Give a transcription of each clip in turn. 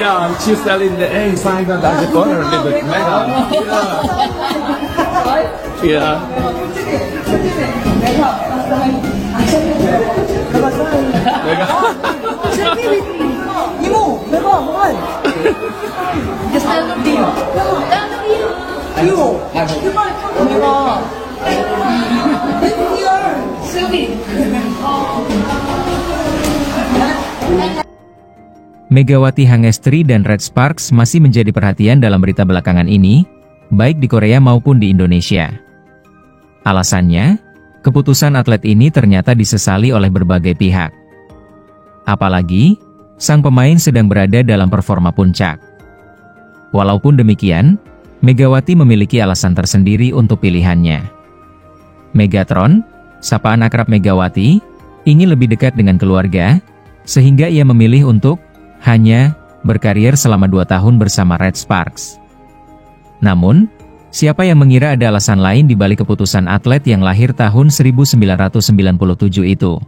Yeah, she's telling the, hey, Saigon, that's a corner with Mega. Yeah. 이모, 내가 원. Just tell me. 이모, 내가. Megawati Hangestri dan Red Sparks masih menjadi perhatian dalam berita belakangan ini, baik di Korea maupun di Indonesia. Alasannya, keputusan atlet ini ternyata disesali oleh berbagai pihak. Apalagi, sang pemain sedang berada dalam performa puncak. Walaupun demikian, Megawati memiliki alasan tersendiri untuk pilihannya. Megatron, sapaan akrab Megawati, ingin lebih dekat dengan keluarga, sehingga ia memilih untuk hanya berkarier selama 2 tahun bersama Red Sparks. Namun, siapa yang mengira ada alasan lain di balik keputusan atlet yang lahir tahun 1997 itu?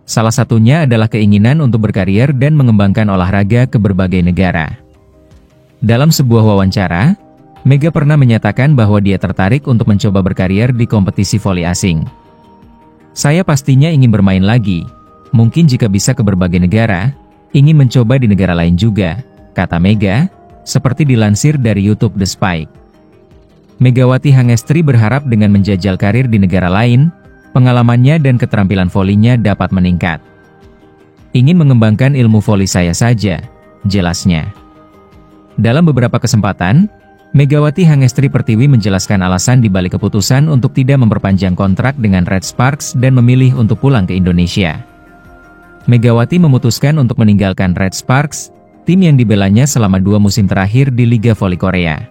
Salah satunya adalah keinginan untuk berkarier dan mengembangkan olahraga ke berbagai negara. Dalam sebuah wawancara, Mega pernah menyatakan bahwa dia tertarik untuk mencoba berkarier di kompetisi voli asing. Saya pastinya ingin bermain lagi, mungkin jika bisa ke berbagai negara, ingin mencoba di negara lain juga, kata Mega, seperti dilansir dari YouTube The Spike. Megawati Hangestri berharap dengan menjajal karir di negara lain, pengalamannya dan keterampilan volinya dapat meningkat. Ingin mengembangkan ilmu voli saya saja, jelasnya. Dalam beberapa kesempatan, Megawati Hangestri Pertiwi menjelaskan alasan di balik keputusan untuk tidak memperpanjang kontrak dengan Red Sparks dan memilih untuk pulang ke Indonesia. Megawati memutuskan untuk meninggalkan Red Sparks, tim yang dibelanya selama 2 musim terakhir di Liga Voli Korea.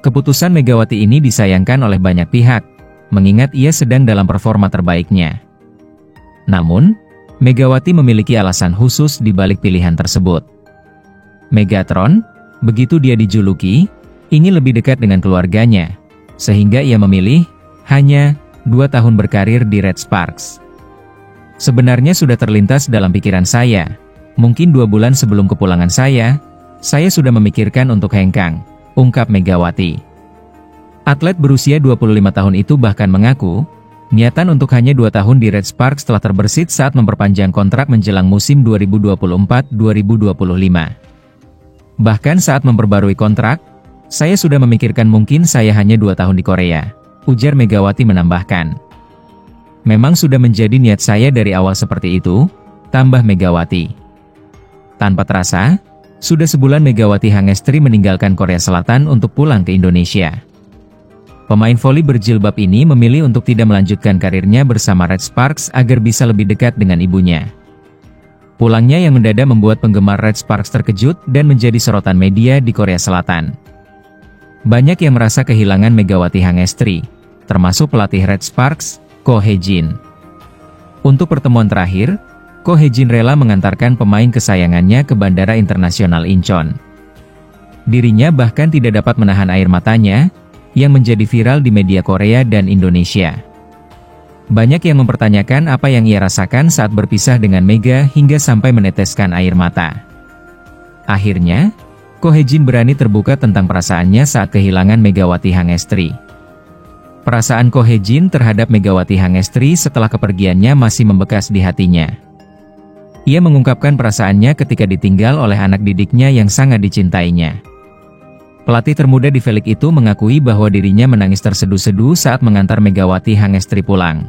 Keputusan Megawati ini disayangkan oleh banyak pihak, mengingat ia sedang dalam performa terbaiknya. Namun, Megawati memiliki alasan khusus di balik pilihan tersebut. Megatron, begitu dia dijuluki, ingin lebih dekat dengan keluarganya, sehingga ia memilih hanya 2 tahun berkarir di Red Sparks. Sebenarnya sudah terlintas dalam pikiran saya, mungkin 2 bulan sebelum kepulangan saya sudah memikirkan untuk hengkang, ungkap Megawati. Atlet berusia 25 tahun itu bahkan mengaku, niatan untuk hanya 2 tahun di Red Sparks telah terbersit saat memperpanjang kontrak menjelang musim 2024-2025. Bahkan saat memperbarui kontrak, saya sudah memikirkan mungkin saya hanya 2 tahun di Korea, ujar Megawati menambahkan. Memang sudah menjadi niat saya dari awal seperti itu, tambah Megawati. Tanpa terasa, sudah sebulan Megawati Hangestri meninggalkan Korea Selatan untuk pulang ke Indonesia. Pemain voli berjilbab ini memilih untuk tidak melanjutkan karirnya bersama Red Sparks agar bisa lebih dekat dengan ibunya. Pulangnya yang mendadak membuat penggemar Red Sparks terkejut dan menjadi sorotan media di Korea Selatan. Banyak yang merasa kehilangan Megawati Hangestri, termasuk pelatih Red Sparks, Ko Hae-jin. Untuk pertemuan terakhir, Ko Hae-jin rela mengantarkan pemain kesayangannya ke Bandara Internasional Incheon. Dirinya bahkan tidak dapat menahan air matanya, yang menjadi viral di media Korea dan Indonesia. Banyak yang mempertanyakan apa yang ia rasakan saat berpisah dengan Mega hingga sampai meneteskan air mata. Akhirnya, Ko Hae-jin berani terbuka tentang perasaannya saat kehilangan Megawati Hangestri. Perasaan Ko Hae-jin terhadap Megawati Hangestri setelah kepergiannya masih membekas di hatinya. Ia mengungkapkan perasaannya ketika ditinggal oleh anak didiknya yang sangat dicintainya. Pelatih termuda di V-League itu mengakui bahwa dirinya menangis terseduh-seduh saat mengantar Megawati Hangestri pulang.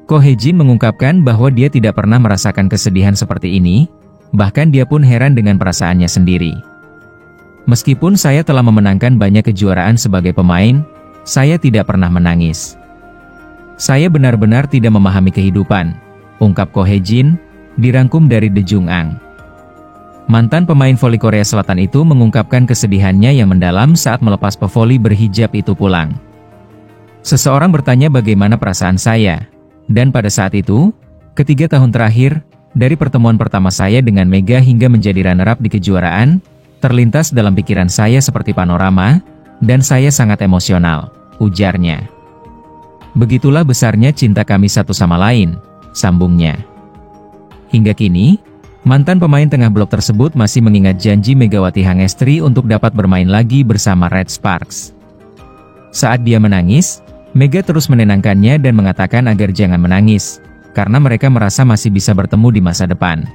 Ko Hae-jin mengungkapkan bahwa dia tidak pernah merasakan kesedihan seperti ini, bahkan dia pun heran dengan perasaannya sendiri. Meskipun saya telah memenangkan banyak kejuaraan sebagai pemain, saya tidak pernah menangis. Saya benar-benar tidak memahami kehidupan, ungkap Ko Hae-jin, dirangkum dari The Jung-ang. Mantan pemain voli Korea Selatan itu mengungkapkan kesedihannya yang mendalam saat melepas pevoli berhijab itu pulang. Seseorang bertanya bagaimana perasaan saya, dan pada saat itu, ketiga tahun terakhir, dari pertemuan pertama saya dengan Mega hingga menjadi runner-up di kejuaraan, terlintas dalam pikiran saya seperti panorama, dan saya sangat emosional, ujarnya. Begitulah besarnya cinta kami satu sama lain, sambungnya. Hingga kini, Mantan pemain tengah blok tersebut masih mengingat janji Megawati Hangestri untuk dapat bermain lagi bersama Red Sparks. Saat dia menangis, Mega terus menenangkannya dan mengatakan agar jangan menangis, karena mereka merasa masih bisa bertemu di masa depan.